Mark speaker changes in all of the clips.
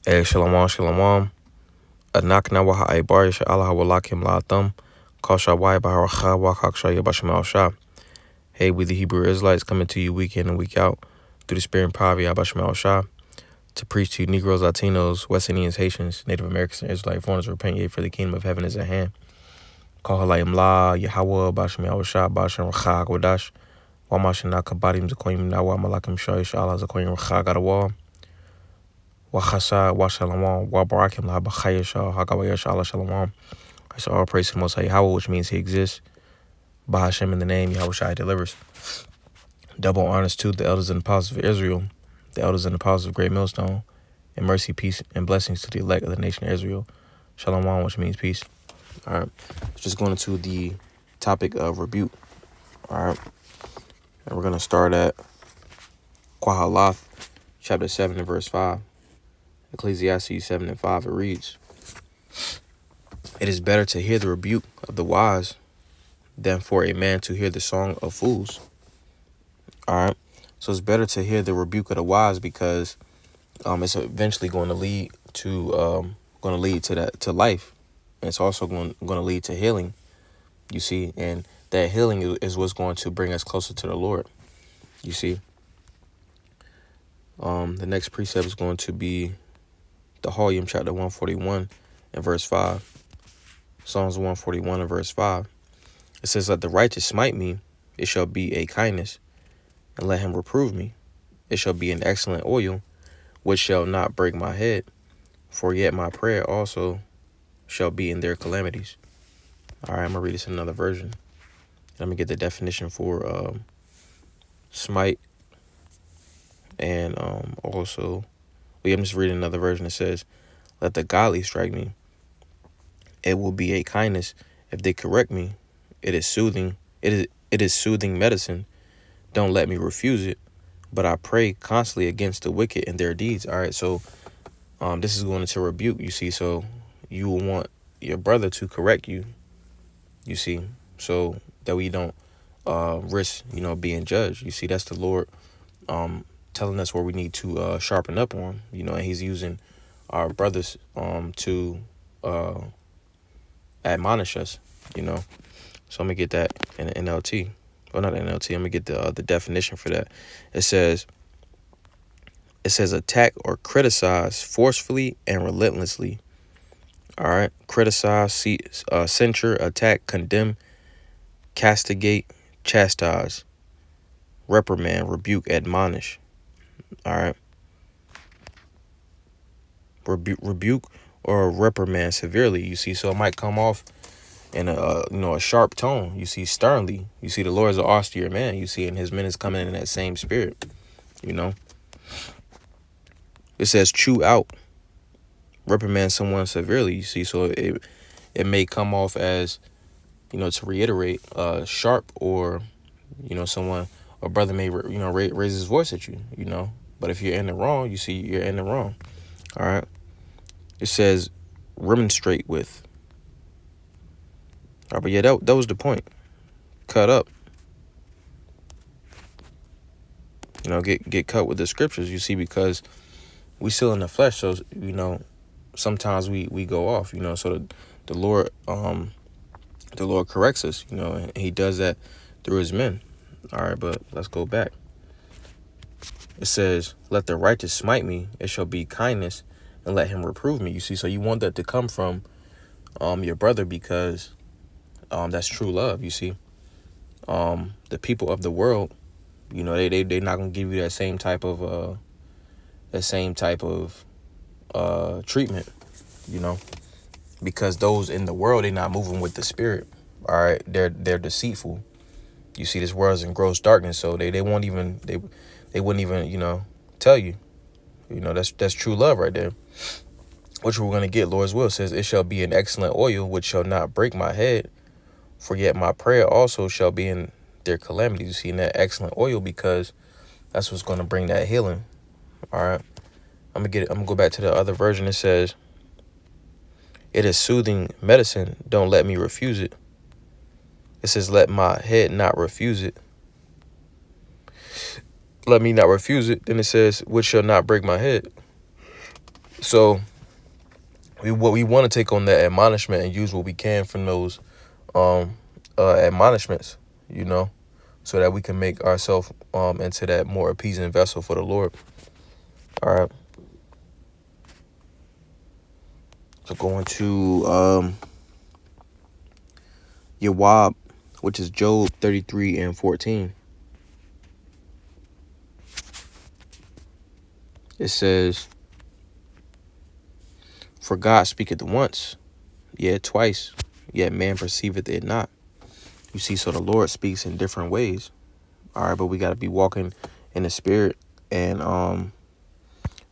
Speaker 1: Shalom, shalom. Anak na waha ay bar yasha Allah walakim la atam. Kasha wai baharacha wakaksha yabashmal shah. Hey, we the Hebrew Israelites coming to you week in and week out through the Spirit and power of Yabashmal Shah to preach to you Negroes, Latinos, West Indians, Haitians, Native Americans, and Israelite foreigners repent ye for the kingdom of heaven is at hand. Call halayim la Yahweh Bashmal Shah Basham Racha Gwadash. Wamashana kabadim zakoyim nawa malakim shah yasha Allah zakoyim racha gadawa. Wachasa washalamam wabarakim la b'chayesha hagawayasha Allah shalom. I shall all praise to the Most High Yahweh, which means He exists. Bahashem in the name Yahweh Shai delivers. Double honors to the elders and apostles of Israel, the elders and apostles of Great Millstone, and mercy, peace, and blessings to the elect of the nation of Israel. Shalom, which means peace. All right, just going into the topic of rebuke. All right, and we're going to start at Quahalath, chapter 7 and verse 5. Ecclesiastes 7 and 5, it reads, "It is better to hear the rebuke of the wise than for a man to hear the song of fools." All right, so it's better to hear the rebuke of the wise because it's eventually going to lead to to life, and it's also going to lead to healing. You see, and that healing is what's going to bring us closer to the Lord. You see, the next precept is going to be the Mashalyam chapter 141 and verse 5. Psalms 141 and verse 5. It says, "Let the righteous smite me, it shall be a kindness, and let him reprove me. It shall be an excellent oil, which shall not break my head, for yet my prayer also shall be in their calamities." All right, I'm going to read this in another version. Let me get the definition for smite, and also, I'm just reading another version. It says, "Let the godly strike me. It will be a kindness if they correct me. It is soothing. It is soothing medicine. Don't let me refuse it. But I pray constantly against the wicked and their deeds." All right, so this is going into rebuke. You see, so you will want your brother to correct you. You see, so that we don't risk, being judged. You see, that's the Lord telling us where we need to sharpen up on. And He's using our brothers to admonish us. So I'm gonna get that in the NLT. Well, not NLT. I'm gonna get the definition for that. It says attack or criticize forcefully and relentlessly. All right, criticize, censure, attack, condemn, castigate, chastise, reprimand, rebuke, admonish. All right, rebuke or reprimand severely. You see, so it might come off in a sharp tone. You see, sternly. You see, the Lord is an austere man. You see, and His men is coming in that same spirit. It says chew out, reprimand someone severely. You see, so it may come off as, to reiterate, sharp, or someone, a brother may raise his voice at you. But if you're in the wrong, you see, you're in the wrong. All right. It says remonstrate with. All right, but yeah, that was the point. Cut up. Get cut with the scriptures. You see, because we still in the flesh, so sometimes we go off. So the Lord corrects us. And He does that through His men. All right, but let's go back. It says, "Let the righteous smite me; it shall be kindness, and let him reprove me." You see, so you want that to come from your brother, because that's true love. You see, the people of the world, they're not gonna give you that same type of treatment. Because those in the world, they're not moving with the Spirit. All right, they're deceitful. You see, this world is in gross darkness, so they won't even they wouldn't even tell you. That's true love right there. Which we're gonna get. Lord's will says, "It shall be an excellent oil, which shall not break my head, for yet my prayer also shall be in their calamities." You see, in that excellent oil, because that's what's gonna bring that healing. All right, I'm gonna go back to the other version. It says, "It is soothing medicine. Don't let me refuse it." It says, "Let my head not refuse it. Let me not refuse it." Then it says, "Which shall not break my head." So we want to take on that admonishment and use what we can from those admonishments, so that we can make ourselves into that more appeasing vessel for the Lord. All right. So going to Yawab, which is Job 33:14. It says, "For God speaketh once, yet twice, yet man perceiveth it not." You see, so the Lord speaks in different ways. All right, but we got to be walking in the spirit and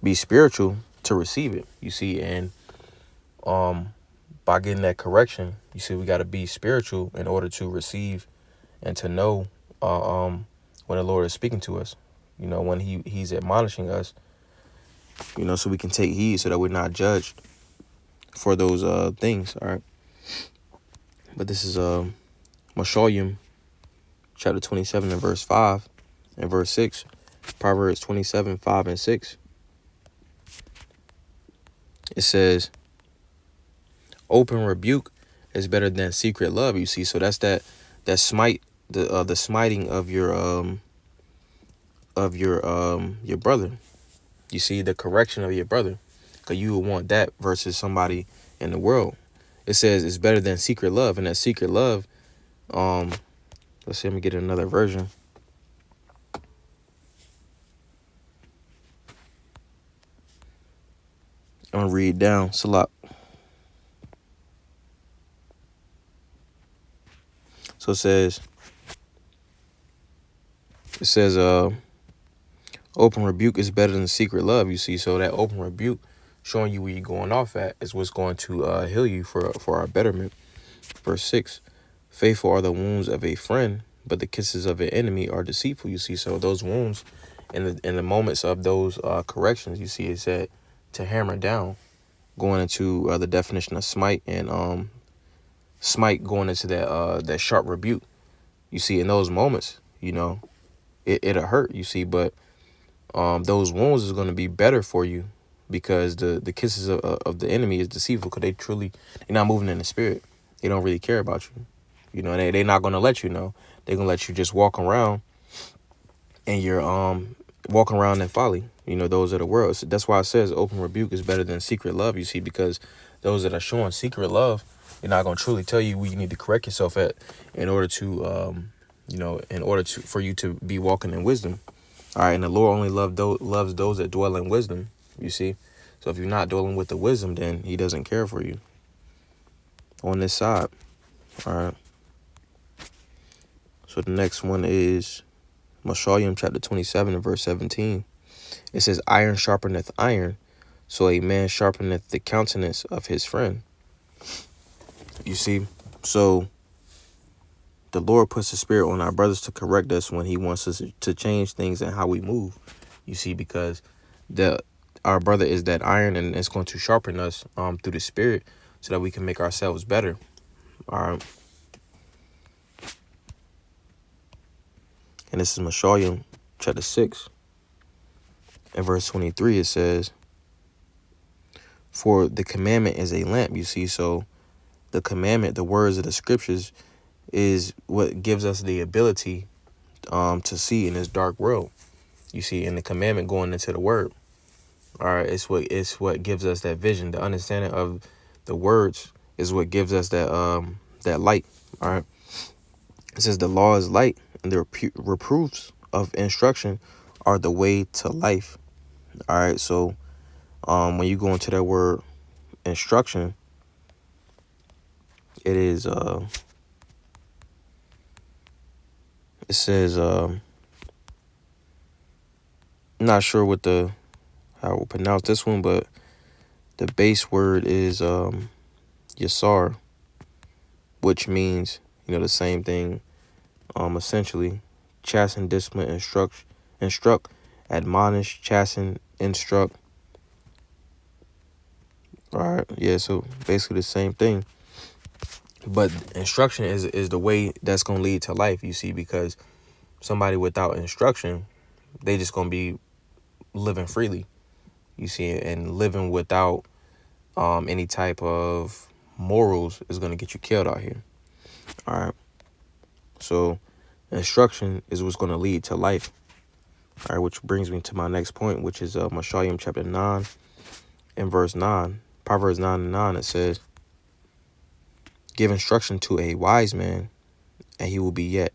Speaker 1: be spiritual to receive it. You see, and by getting that correction, you see, we got to be spiritual in order to receive and to know when the Lord is speaking to us. When he's admonishing us, so we can take heed so that we're not judged for those things. All right. But this is Mashalyam chapter 27 and verse 5 and verse 6. Proverbs 27, 5 and 6. It says, "Open rebuke is better than secret love." You see, so that's that smite, the smiting of your brother. You see, the correction of your brother, because you would want that versus somebody in the world. It says it's better than secret love, and that secret love, let's see, let me get another version. I'm gonna read down. Salat. So it says, open rebuke is better than secret love. You see, so that open rebuke, showing you where you're going off at, is what's going to heal you for our betterment. Verse 6, "Faithful are the wounds of a friend, but the kisses of an enemy are deceitful." You see, so those wounds, in the moments of those corrections, you see, it said to hammer down, going into the definition of smite, and smite going into that sharp rebuke. You see, in those moments, it'll hurt. You see, but those wounds is going to be better for you, because the kisses of the enemy is deceitful, because they're not moving in the spirit. They don't really care about you. They're not going to let you know. They're going to let you just walk around, and you're walking around in folly. Those are the world. So that's why it says open rebuke is better than secret love. You see, because those that are showing secret love, they're not going to truly tell you where you need to correct yourself at in order to, for you to be walking in wisdom. All right, and the Lord only loves those that dwell in wisdom, you see. So if you're not dwelling with the wisdom, then he doesn't care for you on this side. All right. So the next one is Mashalyam chapter 27 and verse 17. It says, "Iron sharpeneth iron, so a man sharpeneth the countenance of his friend." You see, so the Lord puts the spirit on our brothers to correct us when he wants us to change things and how we move. You see, because our brother is that iron, and it's going to sharpen us through the spirit so that we can make ourselves better. All right. And this is Mashalyam chapter 6 and verse 23. It says, "For the commandment is a lamp." You see, so the commandment, the words of the scriptures, is what gives us the ability to see in this dark world. You see, in the commandment going into the word. All right, it's what gives us that vision. The understanding of the words is what gives us that light. All right. It says the law is light, and the reproofs of instruction are the way to life. All right. So when you go into that word instruction, it is it says I'm not sure how I will pronounce this one, but the base word is yasar, which means the same thing, essentially chasten, discipline, instruct, admonish, chasten, instruct. All right, yeah, so basically the same thing, but instruction is the way that's going to lead to life. You see, because somebody without instruction, they just going to be living freely. You see, and living without any type of morals is going to get you killed out here. All right. So instruction is what's going to lead to life. All right, which brings me to my next point, which is Mashalyam chapter 9 and verse 9. Proverbs 9 and 9, it says, give instruction to a wise man, and he will be yet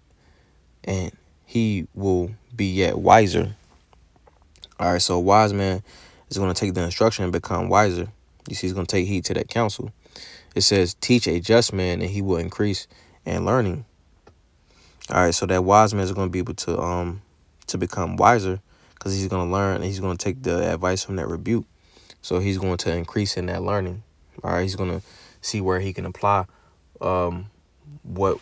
Speaker 1: wiser. All right, so a wise man is going to take the instruction and become wiser. You see, he's going to take heed to that counsel. It says, teach a just man, and he will increase in learning. All right, so that wise man is going to be able to become wiser, because he's going to learn, and he's going to take the advice from that rebuke. So he's going to increase in that learning. All right, he's going to see where he can apply what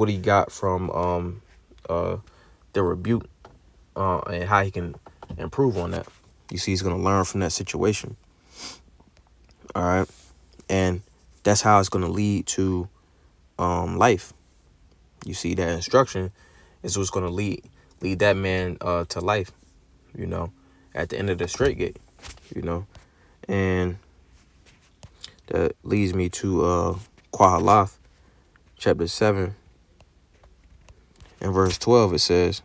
Speaker 1: he got from the rebuke, and how he can improve on that. You see, he's going to learn from that situation. All right, and that's how it's going to lead to life. You see, that instruction is what's going to lead that man to life, you know, at the end of the straight gate, you know. And that leads me to Quahalath chapter 7 and verse 12. It says,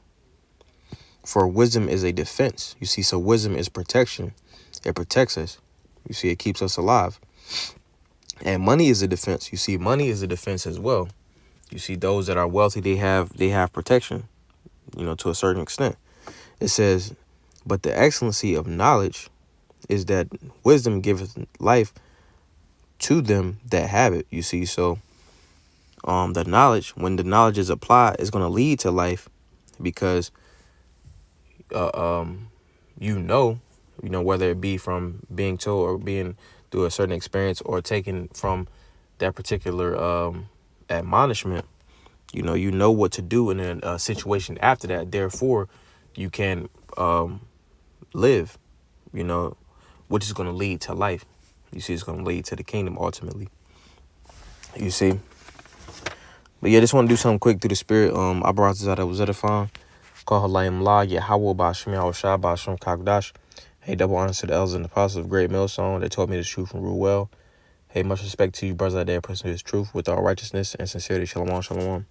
Speaker 1: for wisdom is a defense. You see, so wisdom is protection. It protects us. You see, it keeps us alive. And money is a defense. You see, money is a defense as well. You see, those that are wealthy, they have protection, you know, to a certain extent. It says, but the excellency of knowledge is that wisdom giveth life to them that have it. You see, so the knowledge, when the knowledge is applied, is going to lead to life, because you know, whether it be from being told or being through a certain experience or taken from that particular admonishment, you know what to do in a situation after that. Therefore, you can live, which is going to lead to life. You see, it's going to lead to the kingdom ultimately. You see. But yeah, just want to do something quick through the spirit. I brought this out of Zedafon. Call Halayim La, Yahawah Bashim Yahushua Bashim Kagdash. Hey, double honors to the elders and the apostles of Great Millstone. They taught me the truth and rule well. Hey, much respect to you, brothers out there, pressing this truth with all righteousness and sincerity. Shalom, shalom.